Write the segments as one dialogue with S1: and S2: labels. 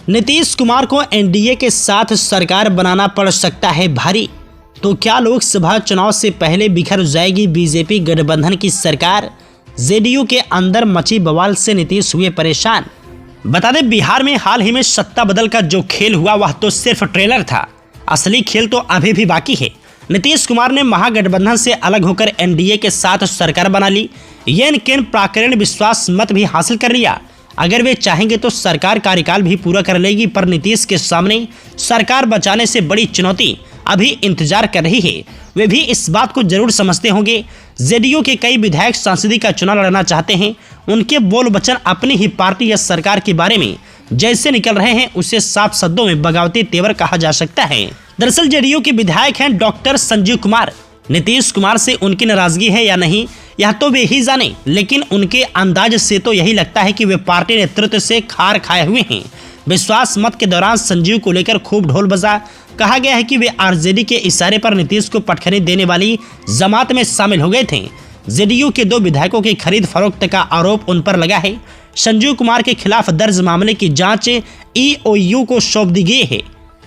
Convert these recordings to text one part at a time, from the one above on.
S1: नीतीश कुमार को एनडीए के साथ सरकार बनाना पड़ सकता है भारी। तो क्या लोकसभा चुनाव से पहले बिखर जाएगी बीजेपी गठबंधन की सरकार? जेडीयू के अंदर मची बवाल से नीतीश हुए परेशान। बता दें, बिहार में हाल ही में सत्ता बदल का जो खेल हुआ वह तो सिर्फ ट्रेलर था, असली खेल तो अभी भी बाकी है। नीतीश कुमार ने महागठबंधन से अलग होकर एनडीए के साथ सरकार बना ली, केन प्राकरण विश्वास मत भी हासिल कर लिया। अगर वे चाहेंगे तो सरकार कार्यकाल भी पूरा कर लेगी, पर नीतीश के सामने सरकार बचाने से बड़ी चुनौती अभी इंतजार कर रही है। वे भी इस बात को जरूर समझते होंगे। जेडीयू के कई विधायक सांसदी का चुनाव लड़ना चाहते हैं। उनके बोल वचन अपनी ही पार्टी या सरकार के बारे में जैसे निकल रहे हैं, उसे साफ शब्दों में बगावती तेवर कहा जा सकता है। दरअसल जेडीयू के विधायक हैं डॉक्टर संजीव कुमार। नीतीश कुमार से उनकी नाराजगी है या नहीं, यह तो वे ही जाने, लेकिन उनके अंदाज से तो यही लगता है कि वे पार्टी नेतृत्व से खार खाए हुए हैं। विश्वास मत के दौरान संजीव को लेकर खूब ढोल बजा। कहा गया है कि वे आरजेडी के इशारे पर नीतीश को पटखनी देने वाली जमात में शामिल हो गए थे। जेडीयू के 2 विधायकों की खरीद फरोख्त का आरोप उन पर लगा है। संजीव कुमार के खिलाफ दर्ज मामले की जांच ईओयू को सौंप दी गई है।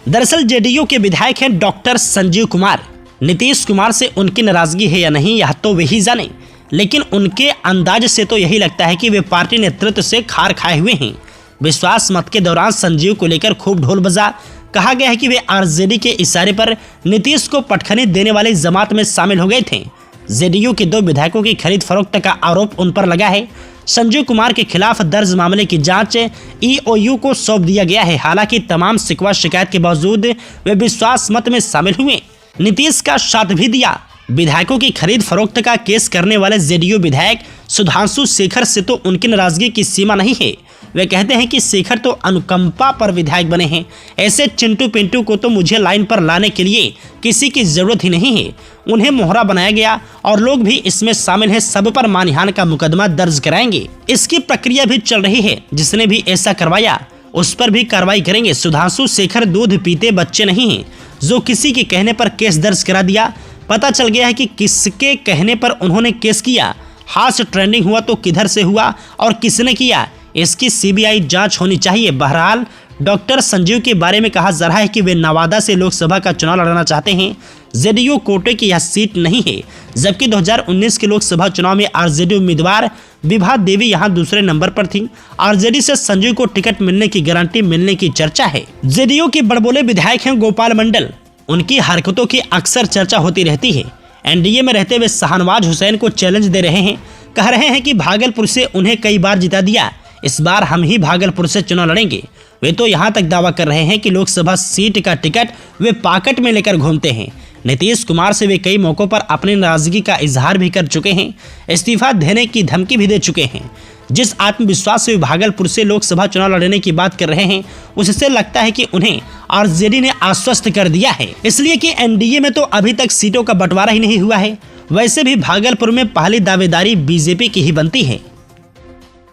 S1: दरअसल जेडीयू के विधायक हैं डॉक्टर संजीव कुमार। नीतीश कुमार से उनकी नाराजगी है या नहीं, यह तो वे ही जाने, लेकिन उनके अंदाज से तो यही लगता है कि वे पार्टी नेतृत्व से खार खाए हुए हैं। विश्वास मत के दौरान संजीव को लेकर खूब ढोल बजा। कहा गया है कि वे आरजेडी के इशारे पर नीतीश को पटखनी देने वाली जमात में शामिल हो गए थे। जेडीयू के 2 विधायकों की खरीद फरोख्त का आरोप उन पर लगा है। संजीव कुमार के खिलाफ दर्ज मामले की जांच ईओयू को सौंप दिया गया है। हालांकि तमाम शिकवा शिकायत के बावजूद वे विश्वास मत में शामिल हुए, नीतीश का साथ भी दिया। विधायकों की खरीद फरोख्त का केस करने वाले जेडीयू विधायक सुधांशु शेखर से तो उनकी नाराजगी की सीमा नहीं है। वे कहते हैं कि शेखर तो अनुकंपा पर विधायक बने हैं। ऐसे चिंटू पिंटू को तो मुझे लाइन पर लाने के लिए किसी की जरूरत ही नहीं है। उन्हें मोहरा बनाया गया और लोग भी इसमें शामिल हैं। सब पर मानहानि का मुकदमा दर्ज कराएंगे। इसकी प्रक्रिया भी चल रही है। जिसने भी ऐसा करवाया उस पर भी कार्रवाई करेंगे। सुधांशु शेखर दूध पीते बच्चे नहीं हैं जो किसी के कहने पर केस दर्ज करा दिया। पता चल गया है कि किसके कहने पर उन्होंने केस किया। हाथ ट्रेंडिंग हुआ तो किधर से हुआ और किसने किया, इसकी सीबीआई जांच होनी चाहिए। बहरहाल डॉक्टर संजीव के बारे में कहा जा रहा है कि वे नवादा से लोकसभा का चुनाव लड़ना चाहते हैं। जेडीयू कोटे की यह सीट नहीं है, जबकि 2019 के लोकसभा चुनाव में आरजेडी उम्मीदवार विभा देवी यहां दूसरे नंबर पर थी। आरजेडी से संजीव को टिकट मिलने की गारंटी मिलने की चर्चा है। जेडीयू के बड़बोले विधायक हैं गोपाल मंडल। उनकी हरकतों की अक्सर चर्चा होती रहती है। एनडीए में रहते हुए शाहनवाज हुसैन को चैलेंज दे रहे हैं। कह रहे हैं कि भागलपुर से उन्हें कई बार जिता दिया, इस बार हम ही भागलपुर से चुनाव लड़ेंगे। वे तो यहां तक दावा कर रहे हैं कि लोकसभा सीट का टिकट वे पॉकेट में लेकर घूमते हैं। नीतीश कुमार से वे कई मौकों पर अपनी नाराजगी का इजहार भी कर चुके हैं, इस्तीफा देने की धमकी भी दे चुके हैं। जिस आत्मविश्वास से वे भागलपुर से लोकसभा चुनाव लड़ने की बात कर रहे हैं, उससे लगता है कि उन्हें आरजेडी ने आश्वस्त कर दिया है, इसलिए कि एनडीए में तो अभी तक सीटों का बंटवारा ही नहीं हुआ है। वैसे भी भागलपुर में पहली दावेदारी बीजेपी की ही बनती है।